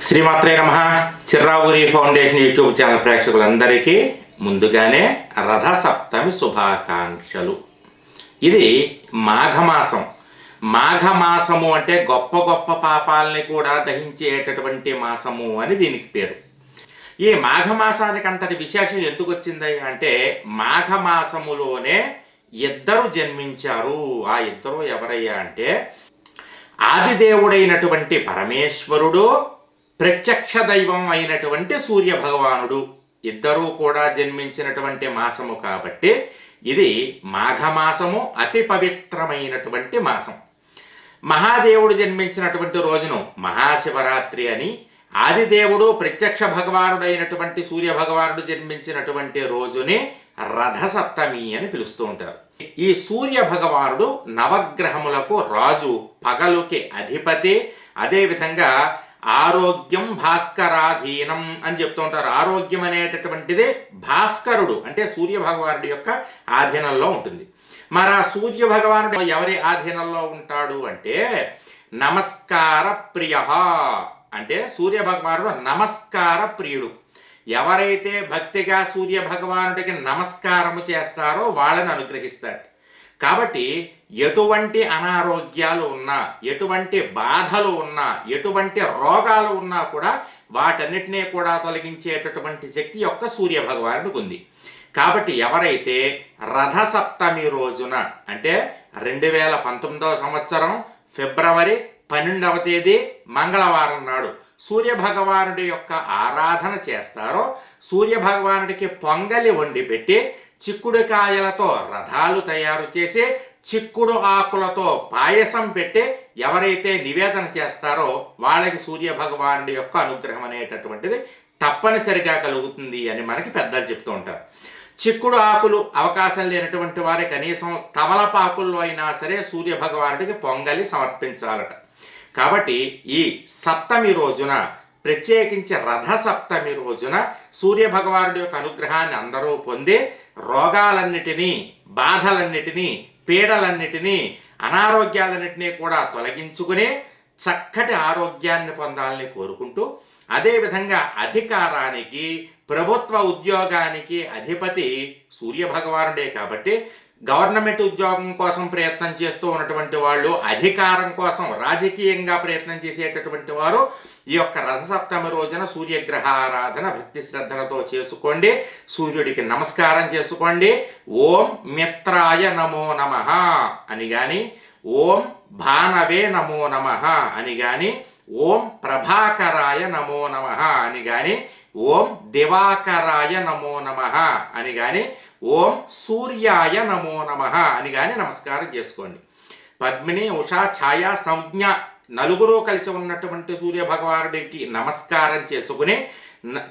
శ్రీమాత్రే నమః. Chirravuri foundation YouTube channel ప్రేక్షకులందరికీ ముందుగానే రథసప్తమి శుభాకాంక్షలు. ఇది మాఘమాసం. మాఘమాసము అంటే గొప్ప గొప్ప పాపాలని కూడా దహించేటటువంటి మాసము అని దీనికి పేరు. ఈ మాఘమాసానికి అంతటి విశేషం ఎందుకు వచ్చింది అంటే, మాఘమాసములోనే ఇద్దరు జన్మించారు. ఆ ఇద్దరు ఎవరయ్యా అంటే, ఆదిదేవుడైనటువంటి పరమేశ్వరుడు, ప్రత్యక్ష దైవం అయినటువంటి సూర్య భగవానుడు ఇద్దరూ కూడా జన్మించినటువంటి మాసము కాబట్టి ఇది మాఘమాసము, అతి పవిత్రమైనటువంటి మాసం. మహాదేవుడు జన్మించినటువంటి రోజును మహాశివరాత్రి అని, ఆదిదేవుడు ప్రత్యక్ష భగవానుడైనటువంటి సూర్య భగవానుడు జన్మించినటువంటి రోజుని రథసప్తమి అని పిలుస్తూ ఉంటారు. ఈ సూర్య భగవానుడు నవగ్రహములకు రాజు, పగలుకి అధిపతి. అదేవిధంగా ఆరోగ్యం భాస్కరాధీనం అని చెప్తూ ఉంటారు. ఆరోగ్యం అనేటటువంటిది భాస్కరుడు అంటే సూర్య భగవానుడి యొక్క ఆధీనంలో ఉంటుంది. మరి ఆ సూర్య భగవానుడు ఎవరి ఆధీనంలో ఉంటాడు అంటే, నమస్కార ప్రియ అంటే సూర్య భగవానుడు నమస్కార ప్రియుడు. ఎవరైతే భక్తిగా సూర్య భగవానుడికి నమస్కారము చేస్తారో వాళ్ళని అనుగ్రహిస్తాడు. కాబట్టి ఎటువంటి అనారోగ్యాలు ఉన్నా, ఎటువంటి బాధలు ఉన్నా, ఎటువంటి రోగాలు ఉన్నా కూడా వాటన్నిటినీ కూడా తొలగించేటటువంటి శక్తి యొక్క సూర్య భగవానుడికి ఉంది. కాబట్టి ఎవరైతే రథసప్తమి రోజున అంటే 2019వ సంవత్సరం ఫిబ్రవరి 12వ తేదీ మంగళవారం నాడు సూర్య భగవానుడి యొక్క ఆరాధన చేస్తారో, సూర్య భగవానుడికి పొంగలి వండి పెట్టి, చిక్కుడుకాయలతో రథాలు తయారు చేసి, చిక్కుడు ఆకులతో పాయసం పెట్టి ఎవరైతే నివేదన చేస్తారో వాళ్ళకి సూర్య భగవానుడి యొక్క అనుగ్రహం అనేటటువంటిది తప్పనిసరిగా కలుగుతుంది అని మనకి పెద్దలు చెప్తూ ఉంటారు. చిక్కుడు ఆకులు అవకాశం లేనటువంటి వారి కనీసం తమలపాకుల్లో అయినా సరే సూర్య భగవానుడికి పొంగలి సమర్పించాలట. కాబట్టి ఈ సప్తమి రోజున, ప్రత్యేకించి రథ సప్తమి రోజున సూర్య భగవానుడి యొక్క అనుగ్రహాన్ని అందరూ పొంది రోగాలన్నిటినీ, బాధలన్నిటినీ, పీడలన్నిటినీ, అనారోగ్యాలన్నిటినీ కూడా తొలగించుకుని చక్కటి ఆరోగ్యాన్ని పొందాలని కోరుకుంటూ, అదేవిధంగా అధికారానికి, ప్రభుత్వ ఉద్యోగానికి అధిపతి సూర్య భగవానుడే కాబట్టి గవర్నమెంట్ ఉద్యోగం కోసం ప్రయత్నం చేస్తూ ఉన్నటువంటి వాళ్ళు, అధికారం కోసం రాజకీయంగా ప్రయత్నం చేసేటటువంటి వారు ఈ యొక్క రథసప్తమి రోజున సూర్యగ్రహ ఆరాధన భక్తి శ్రద్ధలతో చేసుకోండి. సూర్యుడికి నమస్కారం చేసుకోండి. ఓం మిత్రాయ నమో నమః అని కానీ, ఓం భానవే నమో నమః అని కానీ, ఓం ప్రభాకరాయ నమో నమః అని కానీ, ఓం దివాకరాయ నమో నమః అని కానీ, ఓం సూర్యాయ నమో నమః అని కానీ నమస్కారం చేసుకోండి. పద్మిని, ఉషా, ఛాయ, సంజ్ఞ నలుగురు కలిసి ఉన్నటువంటి సూర్య భగవానుడికి నమస్కారం చేసుకుని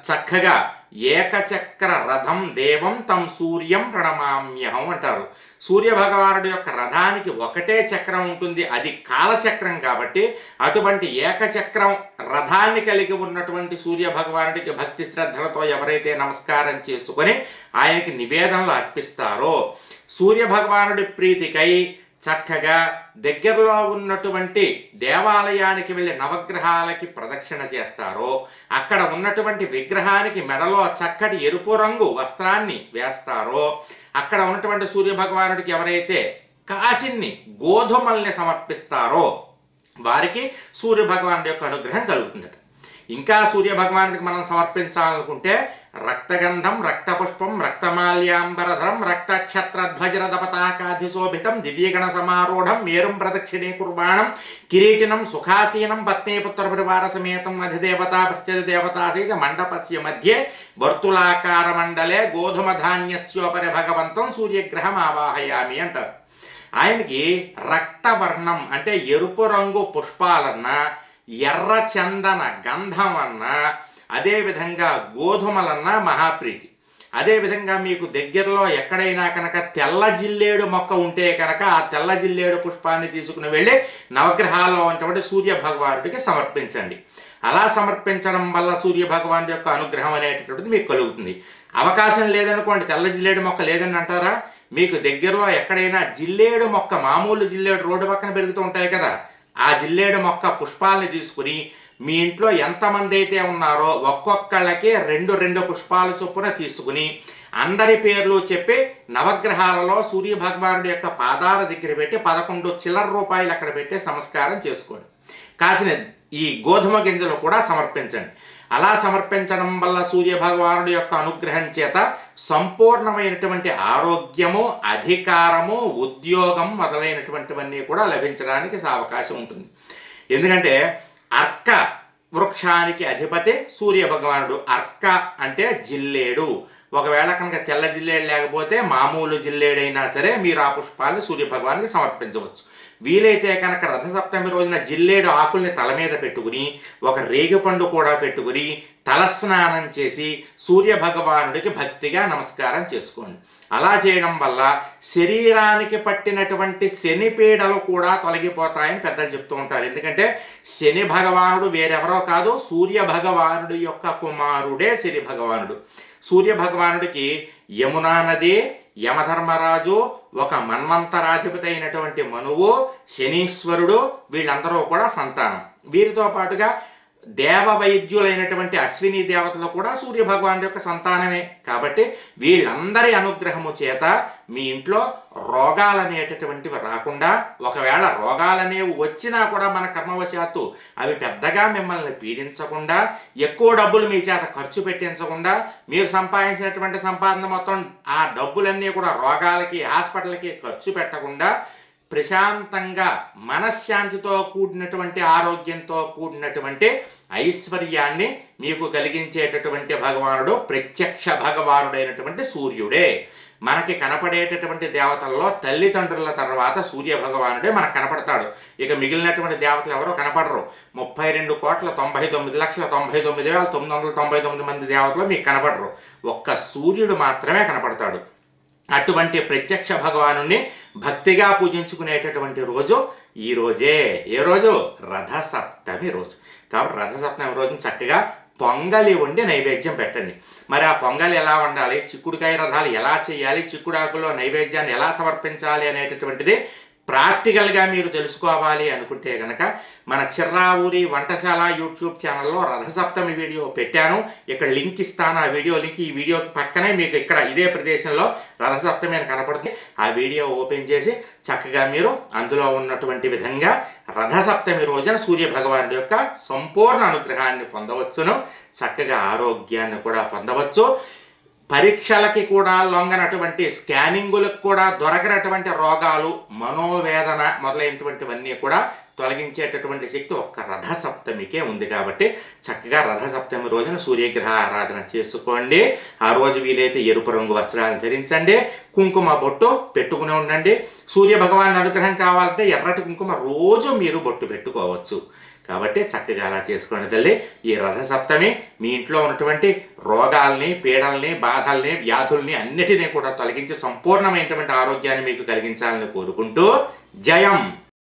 చక్కగా ఏకచక్ర రథం దేవం తం సూర్యం ప్రణమామ్యహం అంటారు. సూర్య భగవానుడి యొక్క రథానికి ఒకటే చక్రం ఉంటుంది, అది కాలచక్రం కాబట్టి అటువంటి ఏకచక్రం రథాన్ని కలిగి ఉన్నటువంటి సూర్య భగవానుడికి భక్తి శ్రద్ధలతో ఎవరైతే నమస్కారం చేసుకొని ఆయనకి నివేదనలు అర్పిస్తారో, సూర్య భగవానుడి ప్రీతికై చక్కగా దగ్గరలో ఉన్నటువంటి దేవాలయానికి వెళ్ళి నవగ్రహాలకి ప్రదక్షిణ చేస్తారో, అక్కడ ఉన్నటువంటి విగ్రహానికి మెడలో చక్కటి ఎరుపు రంగు వస్త్రాన్ని వేస్తారో, అక్కడ ఉన్నటువంటి సూర్య భగవానుడికి ఎవరైతే కాసిన్ని గోధుమల్ని సమర్పిస్తారో వారికి సూర్య భగవానుడి యొక్క అనుగ్రహం కలుగుతుందట. ఇంకా సూర్య భగవానుడికి మనం సమర్పించాలనుకుంటే రక్తగంధం, రక్తపుష్పం, రక్తమాల్యాంబరధరం, రక్తఛత్రధ్వజరథ పతాకాధిశోభితం, దివ్యగణ సమారూఢం, మేరుం ప్రదక్షిణీకుర్బాణం, కిరీటినం, సుఖాసీనం, పత్నీపుత్ర పరివార సమేతం, అధిదేవతా భక్తి దేవతా సహిత మండపస్య మధ్యే వర్తులాకార మండలే గోధుమ ధాన్యస్యోపరి భగవంతం సూర్యగ్రహం ఆవాహయామి అంటారు. ఆయనకి రక్తవర్ణం అంటే ఎరుపు రంగు పుష్పాలన్నా, ఎర్ర చందన గంధం అన్నా, అదేవిధంగా గోధుమలన్నా మహాప్రీతి. అదేవిధంగా మీకు దగ్గరలో ఎక్కడైనా కనుక తెల్ల జిల్లేడు మొక్క ఉంటే కనుక ఆ తెల్ల జిల్లేడు పుష్పాన్ని తీసుకుని వెళ్ళి నవగ్రహాల్లో ఉన్నటువంటి సూర్య భగవానుడికి సమర్పించండి. అలా సమర్పించడం వల్ల సూర్య భగవానుడి యొక్క అనుగ్రహం అనేటటువంటిది మీకు కలుగుతుంది. అవకాశం లేదనుకోండి, తెల్ల జిల్లేడు మొక్క లేదని అంటారా, మీకు దగ్గరలో ఎక్కడైనా జిల్లేడు మొక్క, మామూలు జిల్లేడు రోడ్డు పక్కన పెరుగుతూ ఉంటాయి కదా, ఆ జిల్లేడు మొక్క పుష్పాలని తీసుకుని మీ ఇంట్లో ఎంతమంది అయితే ఉన్నారో ఒక్కొక్కళ్ళకి 2 పుష్పాల చొప్పున తీసుకుని అందరి పేర్లు చెప్పి నవగ్రహాలలో సూర్య భగవానుడి యొక్క పాదాల దగ్గర పెట్టి 11 చిల్లర రూపాయలు అక్కడ పెట్టి నమస్కారం చేసుకోండి. కాసిన ఈ గోధుమ గింజలు కూడా సమర్పించండి. అలా సమర్పించడం వల్ల సూర్య భగవానుడి యొక్క అనుగ్రహం చేత సంపూర్ణమైనటువంటి ఆరోగ్యము, అధికారము, ఉద్యోగం మొదలైనటువంటివన్నీ కూడా లభించడానికి అవకాశం ఉంటుంది. ఎందుకంటే అర్క వృక్షానికి అధిపతి సూర్య భగవానుడు. అర్క అంటే జిల్లేడు. ఒకవేళ కనుక తెల్ల జిల్లేడు లేకపోతే మామూలు జిల్లేడైనా సరే మీరు ఆ పుష్పాలను సూర్య భగవానికి సమర్పించవచ్చు. వీలైతే కనుక రథసప్తమి రోజున జిల్లేడు ఆకుల్ని తల మీద పెట్టుకుని ఒక రేగిపండు కూడా పెట్టుకుని తలస్నానం చేసి సూర్య భగవానుడికి భక్తిగా నమస్కారం చేసుకోండి. అలా చేయడం వల్ల శరీరానికి పట్టినటువంటి శని పీడలు కూడా తొలగిపోతాయని పెద్దలు చెప్తూ ఉంటారు. ఎందుకంటే శని భగవానుడు వేరెవరో కాదు, సూర్య భగవానుడి యొక్క కుమారుడే శని భగవానుడు. సూర్య భగవానుడికి యమునా నది, యమధర్మరాజు, ఒక మన్వంతరాధిపతి అయినటువంటి మనువు, శనీశ్వరుడు వీళ్ళందరూ కూడా సంతానం. వీరితో పాటుగా దేవ వైద్యులైనటువంటి అశ్విని దేవతలు కూడా సూర్య భగవానుడి యొక్క సంతానమే. కాబట్టి వీళ్ళందరి అనుగ్రహము చేత మీ ఇంట్లో రోగాలనేటటువంటివి రాకుండా, ఒకవేళ రోగాలనేవి వచ్చినా కూడా మన కర్మవశాత్తు అవి పెద్దగా మిమ్మల్ని పీడించకుండా, ఎక్కువ డబ్బులు మీ చేత ఖర్చు పెట్టించకుండా, మీరు సంపాదించినటువంటి సంపాదన మొత్తం ఆ డబ్బులన్నీ కూడా రోగాలకి, హాస్పిటల్కి ఖర్చు పెట్టకుండా ప్రశాంతంగా మనశ్శాంతితో కూడినటువంటి, ఆరోగ్యంతో కూడినటువంటి ఐశ్వర్యాన్ని మీకు కలిగించేటటువంటి భగవానుడు ప్రత్యక్ష భగవానుడైనటువంటి సూర్యుడే. మనకి కనపడేటటువంటి దేవతల్లో తల్లిదండ్రుల తర్వాత సూర్య భగవానుడే మనకు కనపడతాడు. ఇక మిగిలినటువంటి దేవతలు ఎవరో కనపడరు. 32,99,99,999 మంది దేవతలు మీకు కనపడరు. ఒక్క సూర్యుడు మాత్రమే కనపడతాడు. అటువంటి ప్రత్యక్ష భగవానుని భక్తిగా పూజించుకునేటటువంటి రోజు ఈ రోజే. ఏ రోజు? రథసప్తమి రోజు. కాబట్టి రథసప్తమి రోజున చక్కగా పొంగలి వండి నైవేద్యం పెట్టండి. మరి ఆ పొంగలి ఎలా వండాలి, చిక్కుడుకాయ రథాలు ఎలా చేయాలి, చిక్కుడాకులో నైవేద్యాన్ని ఎలా సమర్పించాలి అనేటటువంటిది ప్రాక్టికల్గా మీరు తెలుసుకోవాలి అనుకుంటే కనుక మన చిర్రావూరి వంటశాల యూట్యూబ్ ఛానల్లో రథసప్తమి వీడియో పెట్టాను. ఇక్కడ లింక్ ఇస్తాను. ఆ వీడియో లింక్ ఈ వీడియోకి పక్కనే మీకు ఇక్కడ ఇదే ప్రదేశంలో రథసప్తమి అని కనపడుతుంది. ఆ వీడియో ఓపెన్ చేసి చక్కగా మీరు అందులో ఉన్నటువంటి విధంగా రథసప్తమి రోజున సూర్య భగవానుడి యొక్క సంపూర్ణ అనుగ్రహాన్ని పొందవచ్చును. చక్కగా ఆరోగ్యాన్ని కూడా పొందవచ్చు. పరీక్షలకి కూడా లొంగనటువంటి, స్కానింగులకు కూడా దొరకనటువంటి రోగాలు, మనోవేదన మొదలైనటువంటివన్నీ కూడా తొలగించేటటువంటి శక్తి ఒక్క రథసప్తమికే ఉంది. కాబట్టి చక్కగా రథసప్తమి రోజున సూర్యగ్రహ ఆరాధన చేసుకోండి. ఆ రోజు వీలైతే ఎరుపు రంగు వస్త్రాలను ధరించండి, కుంకుమ బొట్టు పెట్టుకుని ఉండండి. సూర్య భగవాన్ అనుగ్రహం కావాలంటే ఎర్రటి కుంకుమ రోజు మీరు బొట్టు పెట్టుకోవచ్చు. కాబట్టి చక్కగా అలా చేసుకోండి తల్లి. ఈ రథసప్తమి మీ ఇంట్లో ఉన్నటువంటి రోగాల్ని, పీడల్ని, బాధల్ని, వ్యాధుల్ని అన్నిటినీ కూడా తొలగించి సంపూర్ణమైనటువంటి ఆరోగ్యాన్ని మీకు కలిగించాలని కోరుకుంటూ జయం.